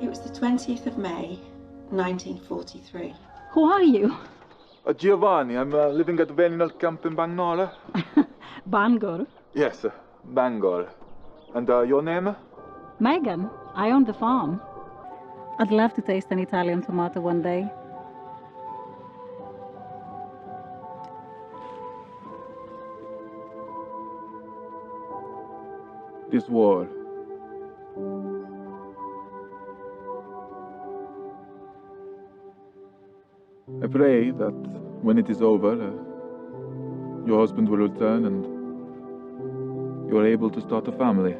It was the 20th of May, 1943. Who are you? Giovanni, I'm living at Veninal camp in Bangor. Bangor? Yes, Bangor. And your name? Megan. I own the farm. I'd love to taste an Italian tomato one day. This war. I pray that when it is over, your husband will return and you are able to start a family.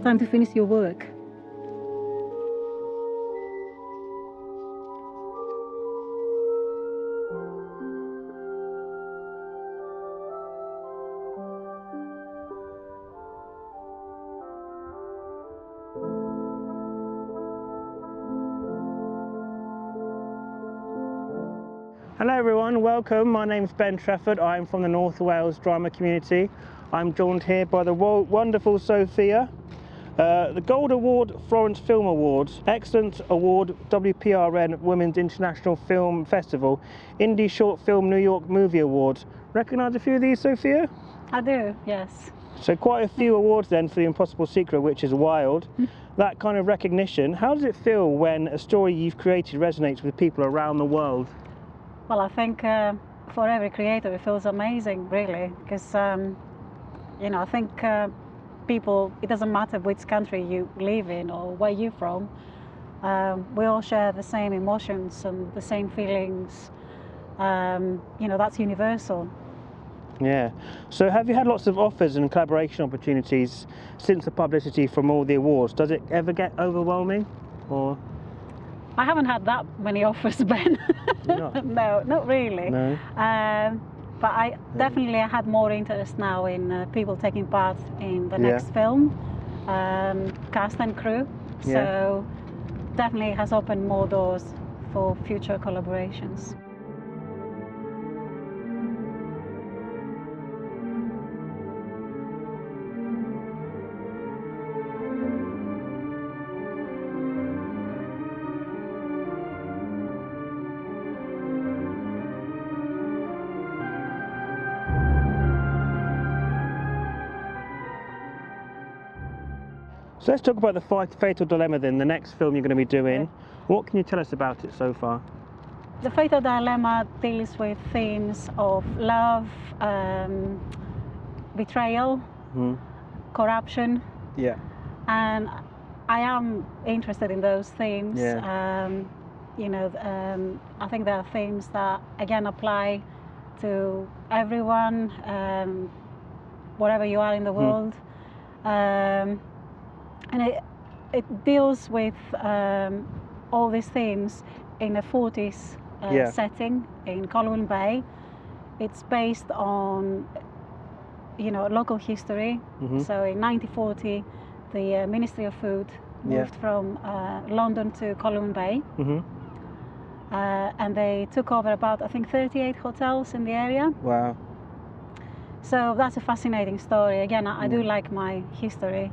Time to finish your work. Hello everyone, welcome. My name's Ben Trafford. I'm from the North Wales drama community. I'm joined here by the wonderful Sofia. The Gold Award Florence Film Awards, Excellent Award WPRN Women's International Film Festival, Indie Short Film New York Movie Awards. Recognise a few of these, Sofia? I do, yes. So quite a few awards then for The Impossible Secret, which is wild. That kind of recognition, how does it feel when a story you've created resonates with people around the world? Well, I think for every creator it feels amazing, really, because you know, I think people, it doesn't matter which country you live in or where you're from, we all share the same emotions and the same feelings. You know, that's universal. Yeah. So have you had lots of offers and collaboration opportunities since the publicity from all the awards? Does it ever get overwhelming, or? I haven't had that many offers, Ben. No, not really. No. But I definitely had more interest now in people taking part in the next film, cast and crew. So definitely has opened more doors for future collaborations. So let's talk about the Fatal Dilemma then, the next film you're going to be doing. What can you tell us about it so far? The Fatal Dilemma deals with themes of love, betrayal, corruption. Yeah. And I am interested in those themes. You know, I think there are themes that, again, apply to everyone, wherever you are in the world. And it deals with all these themes in a 40s setting in Colwyn Bay. It's based on, you know, local history. So in 1940, the Ministry of Food moved from London to Colwyn Bay. And they took over about, I think, 38 hotels in the area. Wow. So that's a fascinating story. Again, I do like my history.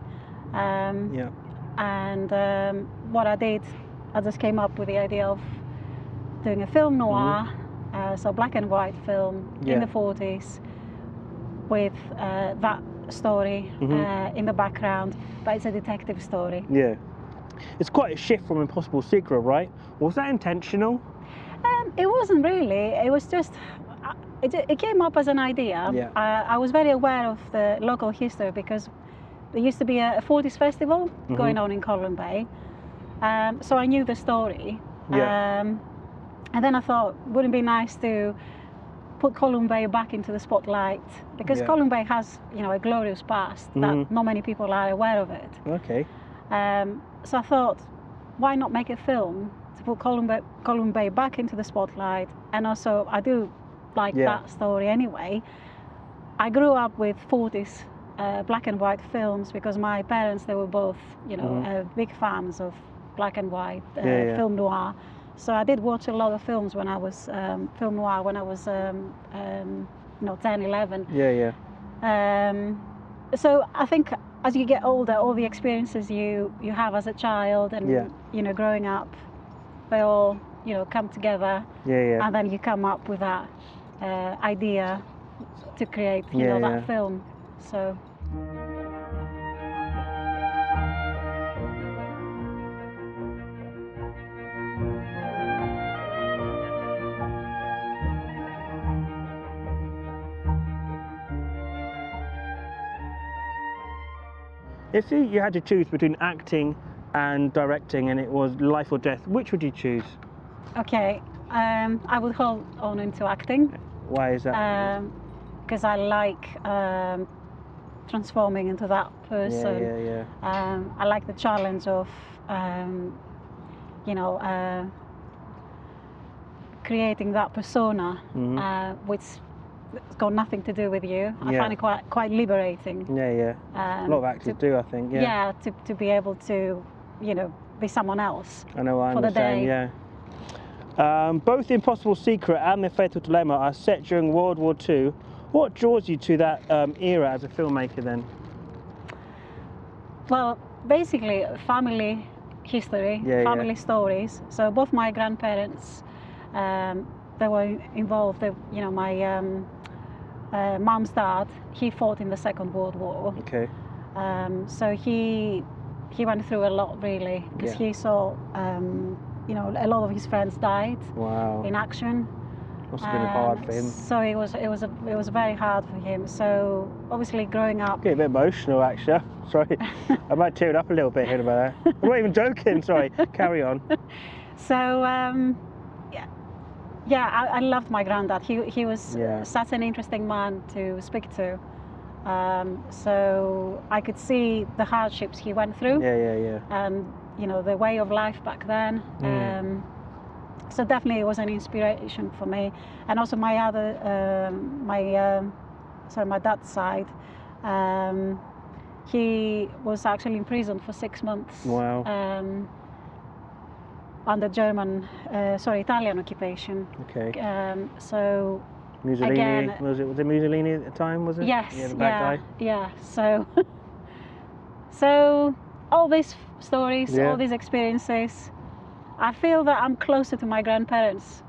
And what I did, I just came up with the idea of doing a film noir, so black and white film in the 40s with that story in the background, but it's a detective story. Yeah. It's quite a shift from Impossible Secret, right? Was that intentional? It wasn't really. It was just, it came up as an idea. I was very aware of the local history because there used to be a 40s festival going on in Colwyn Bay, so I knew the story. And then I thought, wouldn't it be nice to put Colwyn Bay back into the spotlight, because Colwyn Bay has, you know, a glorious past that not many people are aware of it. Okay. So I thought, why not make a film to put Colwyn Bay back into the spotlight? And also, I do like that story anyway. I grew up with 40s black and white films because my parents, they were both, you know, big fans of black and white film noir. So I did watch a lot of films when I was film noir when I was you know, 10, 11. So I think as you get older, all the experiences you have as a child and you know, growing up, they all, you know, come together, and then you come up with that idea to create, you know, that film. So. If you had to choose between acting and directing and it was life or death, which would you choose? Okay, I would hold on into acting. Why is that? Because I like transforming into that person. I like the challenge of, you know, creating that persona, which it's got nothing to do with you. I find it quite liberating. A lot of actors do, I think. Yeah, to be able to, you know, be someone else. I know, I'm for the day. Same, both The Impossible Secret and The Fatal Dilemma are set during World War II. What draws you to that era as a filmmaker then? Well, basically family history, family stories. So both my grandparents, they were involved. You know, my mom's dad, he fought in the Second World War. Okay. So he went through a lot, really, because he saw, you know, a lot of his friends died in action. Must have been hard for him. So it was very hard for him. So obviously growing up. Getting a bit emotional, actually. Sorry, I might tear it up a little bit here about that. I'm not even joking. Sorry, carry on. So I loved my granddad. He was such an interesting man to speak to. So I could see the hardships he went through. And you know, the way of life back then. So definitely it was an inspiration for me. And also my other, my dad's side, he was actually in prison for 6 months. Wow. Under Italian occupation. Okay. So Mussolini, again, was it Mussolini at the time, was it? Yes. Yeah, the bad guy. Yeah. So all these stories, all these experiences, I feel that I'm closer to my grandparents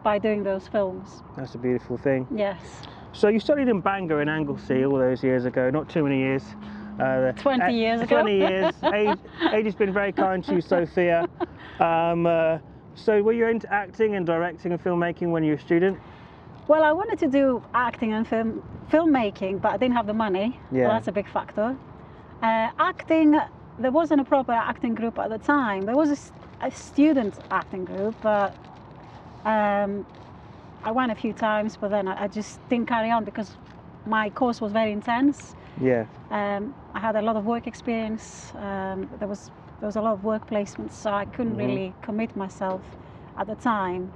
by doing those films. That's a beautiful thing. Yes. So you studied in Bangor in Anglesey all those years ago, not too many years. 20 years ago. 20 years. Age has been very kind to you, Sophia. So were you into acting and directing and filmmaking when you were a student? Well, I wanted to do acting and filmmaking, but I didn't have the money. Yeah. So that's a big factor. Acting, there wasn't a proper acting group at the time. There was a student acting group, but I went a few times, but then I just didn't carry on because my course was very intense. Yeah. I had a lot of work experience. There was a lot of work placements, so I couldn't really commit myself at the time.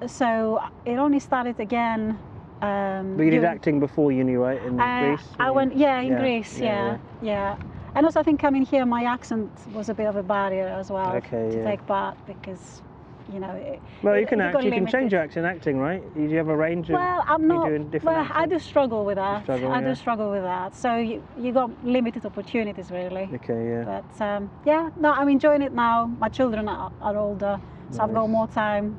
So it only started again. But you did acting before uni, right? In Greece? I went, in Greece, yeah. And also I think coming here, my accent was a bit of a barrier as well to take part because, you know. Well, you can act. You can change your accent acting, right? You have a range of. Well, I'm not. Doing different accents? I do struggle with that. I do yeah. struggle with that. So you got limited opportunities, really. Okay, yeah. But no, I'm enjoying it now. My children are older, so I've got more time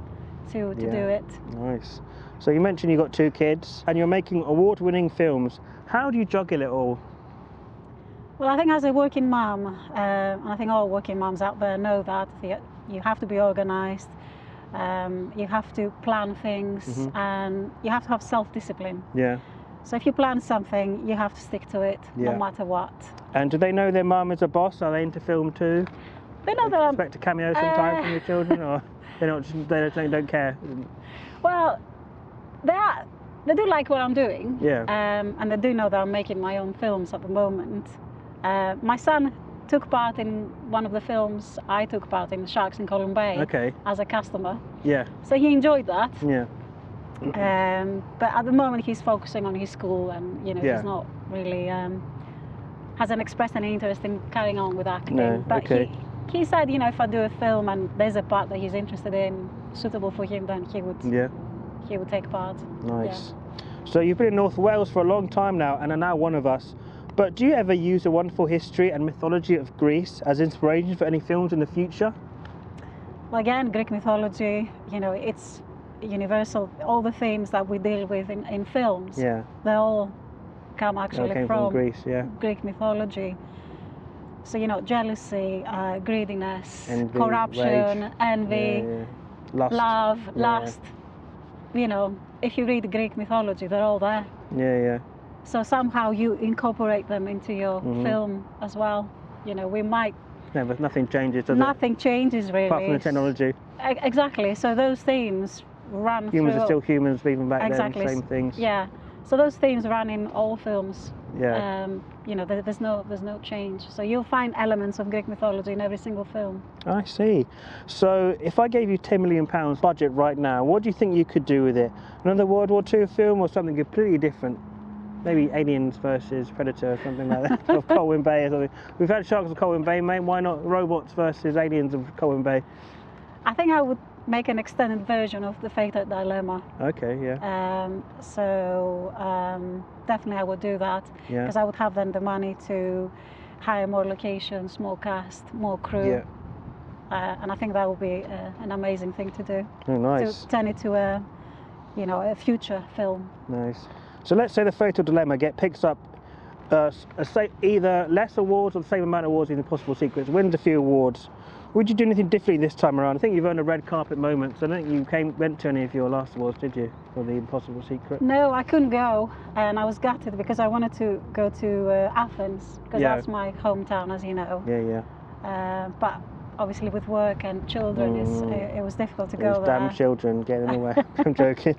to do it. Nice. So you mentioned you got 2 kids, and you're making award-winning films. How do you juggle it all? Well, I think as a working mum, and I think all working mums out there know that you have to be organised, you have to plan things, and you have to have self-discipline. Yeah. So if you plan something, you have to stick to it, no matter what. And do they know their mum is a boss? Are they into film too? They know that. Expect a cameo sometime from your children, or they don't care? Well, they do like what I'm doing. Yeah. And they do know that I'm making my own films at the moment. My son took part in one of the films I took part in, Sharks in Column Bay, as a customer. Yeah. So he enjoyed that. Yeah. But at the moment he's focusing on his school, and he's not really hasn't expressed any interest in carrying on with acting. No. But he said, if I do a film and there's a part that he's interested in, suitable for him, then he would take part. Nice. Yeah. So you've been in North Wales for a long time now and are now one of us. But do you ever use the wonderful history and mythology of Greece as inspiration for any films in the future? Well, again, Greek mythology, you know, it's universal. All the themes that we deal with in films, Yeah. they all come actually from Greece, yeah. Greek mythology. So, you know, jealousy, greediness, Envy, corruption, rage. envy, love, lust. You know, if you read Greek mythology, they're all there. Yeah. So somehow you incorporate them into your film as well. You know, we might... No, but nothing changes, does it? Nothing changes really. Apart from the technology. Exactly. So those themes run Humans through... are still humans even back exactly. then, same things. Yeah. So those themes run in all films. Yeah. You know, there's no change. So you'll find elements of Greek mythology in every single film. I see. So if I gave you £10 million budget right now, what do you think you could do with it? Another World War II film or something completely different? Maybe Aliens versus Predator or something like that, of Colwyn Bay or something. We've had Sharks of Colwyn Bay, mate. Why not robots versus aliens of Colwyn Bay? I think I would make an extended version of the Fated Dilemma. Okay, yeah. Definitely I would do that, because I would have then the money to hire more locations, more cast, more crew. Yeah. And I think that would be an amazing thing to do. Oh, nice. To turn it to a, you know, a future film. Nice. So let's say the Fatal Dilemma picks up either less awards or the same amount of awards in Impossible Secrets, wins a few awards. Would you do anything differently this time around? I think you've earned a red carpet moment, so I don't think you went to any of your last awards, did you, for the Impossible Secret? No, I couldn't go, and I was gutted because I wanted to go to Athens, because that's my hometown, as you know. Yeah. But obviously with work and children, it was difficult to go there. Damn children getting in the way. I'm joking.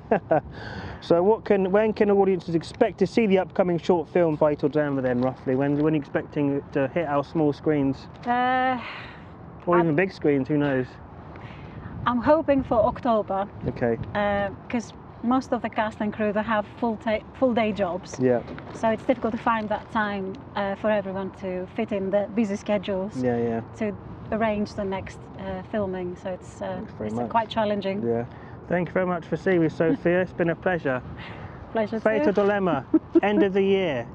So when can audiences expect to see the upcoming short film Fatal Dilemma then, roughly? When are you expecting it to hit our small screens? Or even big screens, who knows? I'm hoping for October. Okay. Because most of the cast and crew, they have full day jobs. Yeah. So it's difficult to find that time for everyone to fit in the busy schedules. Yeah. To arrange the next filming. So it's quite challenging. Yeah. Thank you very much for seeing me, Sophia. It's been a pleasure. Pleasure too. Fatal Dilemma, end of the year.